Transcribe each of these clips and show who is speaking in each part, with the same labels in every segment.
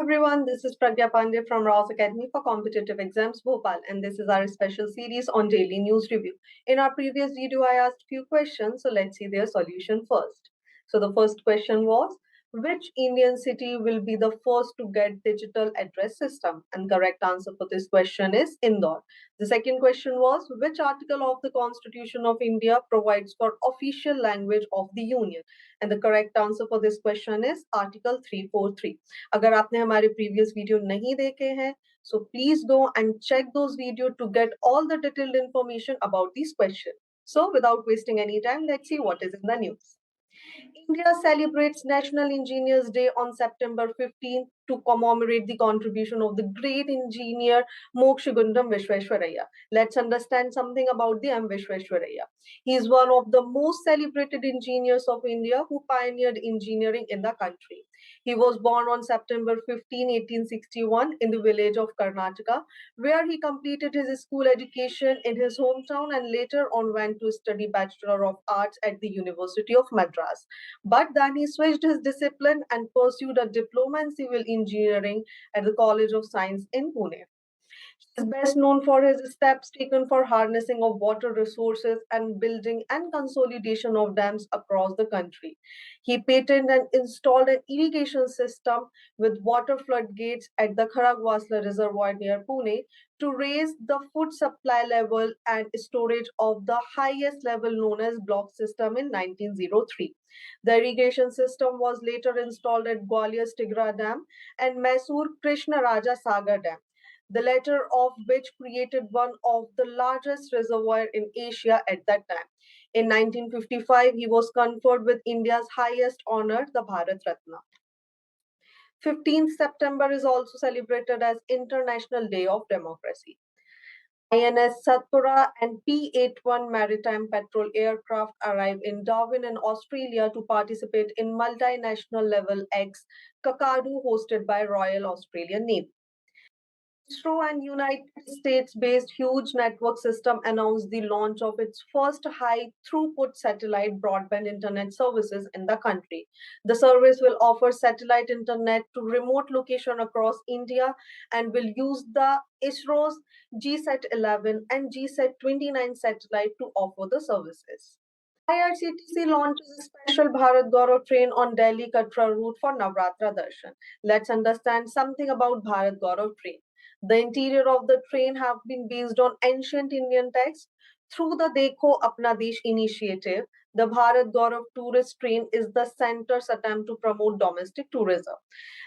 Speaker 1: Everyone, this is Pragya Pandey from RAO'S Academy for Competitive Exams Bhopal, and this is our special series on daily news review. In our previous video, I asked few questions, so let's see their solution first. So the first question was, which Indian city will be the first to get digital address system? And correct answer for this question is Indore. The second question was, which article of the Constitution of India provides for official language of the Union? And the correct answer for this question is Article 343. अगर आपने हमारे previous video नहीं देखे हैं, so please go and check those videos to get all the detailed information about these questions. So without wasting any time, let's see what is in the news. India celebrates National Engineers Day on September 15th to commemorate the contribution of the great engineer Mokshigundam Vishweshwaraya. Let's understand something about the M. Vishweshwaraya. He is one of the most celebrated engineers of India who pioneered engineering in the country. He was born on September 15, 1861 in the village of Karnataka, where he completed his school education in his hometown and later on went to study Bachelor of Arts at the University of Madras. But then he switched his discipline and pursued a diploma in civil engineering at the College of Science in Pune. He is best known for his steps taken for harnessing of water resources and building and consolidation of dams across the country. He patented and installed an irrigation system with water floodgates at the Kharagwasla Reservoir near Pune to raise the food supply level and storage of the highest level known as block system in 1903. The irrigation system was later installed at Gwalior Stigra Dam and Mysore Krishna Raja Sagar Dam, the latter of which created one of the largest reservoirs in Asia at that time. In 1955, he was conferred with India's highest honor, the Bharat Ratna. 15th September is also celebrated as International Day of Democracy. INS Satpura and P-81 maritime patrol aircraft arrived in Darwin in Australia to participate in multinational level X Kakadu hosted by Royal Australian Navy. ISRO and United States-based Huge Network System announced the launch of its first high-throughput satellite broadband internet services in the country. The service will offer satellite internet to remote locations across India and will use the ISRO's GSAT-11 and GSAT-29 satellite to offer the services. IRCTC launches a special Bharat Gaurav train on Delhi-Katra route for Navratra Darshan. Let's understand something about Bharat Gaurav train. The interior of the train have been based on ancient Indian texts. Through the Dekho Apna Desh initiative, the Bharat Gaurav tourist train is the center's attempt to promote domestic tourism.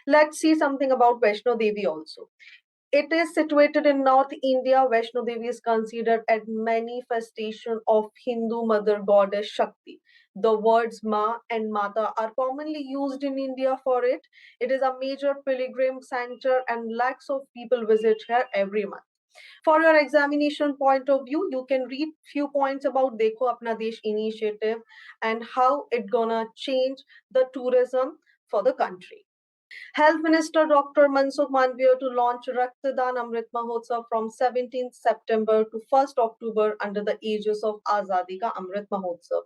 Speaker 1: Let's see something about Vaishno Devi also. It is situated in North India. Vaishno Devi is considered a manifestation of Hindu mother goddess Shakti. The words Ma and Mata are commonly used in India for it. It is a major pilgrim center and lakhs of people visit here every month. For your examination point of view, you can read few points about Dekho Apna Desh initiative and how it gonna change the tourism for the country. Health Minister Dr. Mansukh Mandaviya to launch Raktadaan Amrit Mahotsav from 17th September to 1st October under the aegis of Azadi Ka Amrit Mahotsav.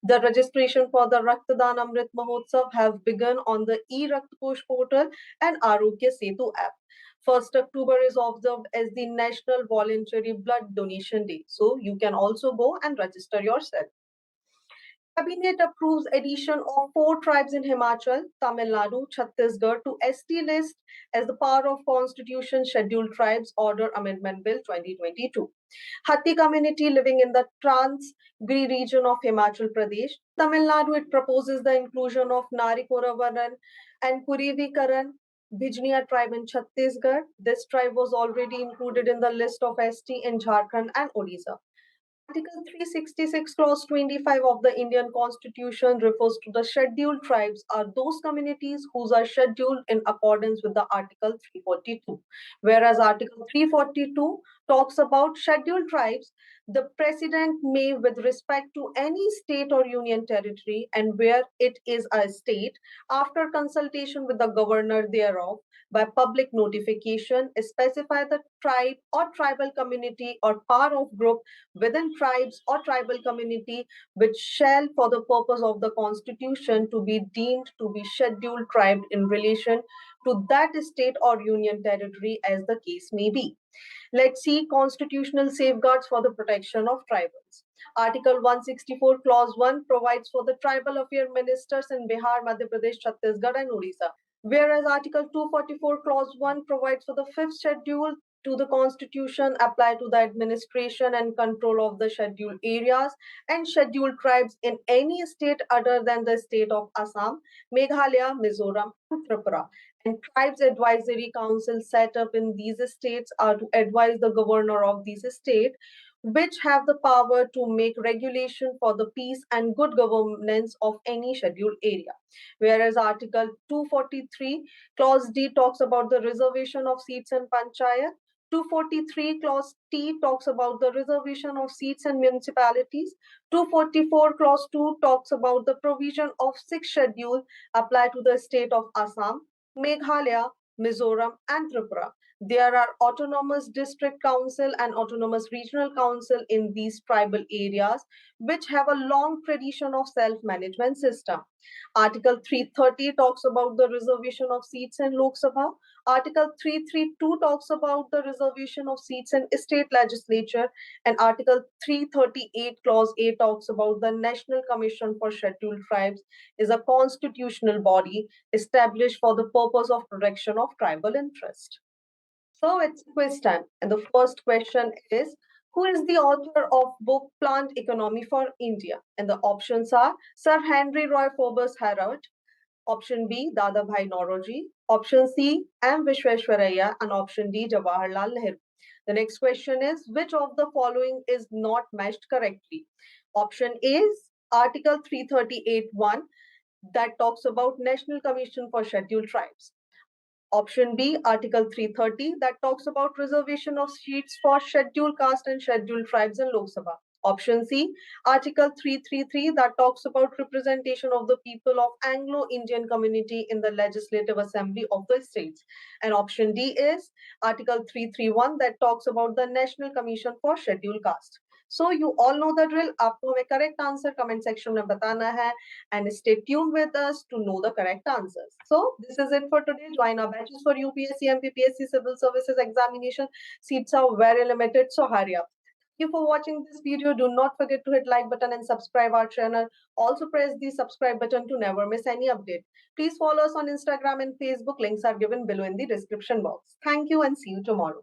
Speaker 1: The registration for the Raktadaan Amrit Mahotsav have begun on the e-Raktkosh portal and Arogya Setu app. 1st October is observed as the National Voluntary Blood Donation Day. So you can also go and register yourself. Cabinet approves addition of 4 tribes in Himachal, Tamil Nadu, Chhattisgarh to ST list as the part of Constitution Scheduled Tribes Order Amendment Bill 2022. Hatti community living in the Transgri region of Himachal Pradesh. Tamil Nadu, it proposes the inclusion of Narikorawaran and Kurivikaran Bijniya tribe in Chhattisgarh. This tribe was already included in the list of ST in Jharkhand and Odisha. Article 366, Clause 25 of the Indian Constitution refers to the scheduled tribes are those communities whose are scheduled in accordance with the Article 342. Whereas Article 342 talks about scheduled tribes, the President may, with respect to any state or union territory and where it is a state, after consultation with the governor thereof, by public notification, specify the tribe or tribal community or part of group within tribes or tribal community which shall for the purpose of the constitution to be deemed to be scheduled tribe in relation to that state or union territory as the case may be. Let's see constitutional safeguards for the protection of tribals. Article 164, Clause 1 provides for the tribal affair ministers in Bihar, Madhya Pradesh, Chhattisgarh, and Odisha. Whereas Article 244, Clause 1 provides for the fifth schedule to the Constitution apply to the administration and control of the scheduled areas and scheduled tribes in any state other than the state of Assam, Meghalaya, Mizoram, and Tripura. And tribes advisory councils set up in these states are to advise the governor of these states, which have the power to make regulation for the peace and good governance of any scheduled area. Whereas Article 243, Clause D talks about the reservation of seats in Panchayat. 243 Clause T talks about the reservation of seats in municipalities. 244 Clause 2 talks about the provision of sixth schedule applied to the state of Assam, Meghalaya, Mizoram, and Tripura. There are autonomous district council and autonomous regional council in these tribal areas, which have a long tradition of self-management system. Article 330 talks about the reservation of seats in Lok Sabha. Article 332 talks about the reservation of seats in state legislature. And Article 338 Clause A talks about the National Commission for Scheduled Tribes is a constitutional body established for the purpose of protection of tribal interest. So it's quiz time. And the first question is, who is the author of book Plant Economy for India? And the options are Sir Henry Roy Forbes Harrod, option B, Dadabhai Naoroji, option C, M. Vishweshwaraya, and option D, Jawaharlal Nehru. The next question is, which of the following is not matched correctly? Option A is Article 338(1) that talks about National Commission for Scheduled Tribes. Option B, Article 330, that talks about reservation of seats for scheduled caste and scheduled tribes in Lok Sabha. Option C, Article 333, that talks about representation of the people of Anglo-Indian community in the Legislative Assembly of the states. And option D is Article 331, that talks about the National Commission for Scheduled Caste. So you all know the drill. आपको हमें correct answer comment section में बताना है and stay tuned with us to know the correct answers. So this is it for today. Join our batches for UPSC MPPSC Civil Services Examination. Seats are very limited, so hurry up. Thank you for watching this video. Do not forget to hit like button and subscribe our channel. Also press the subscribe button to never miss any update. Please follow us on Instagram and Facebook. Links are given below in the description box. Thank you and see you tomorrow.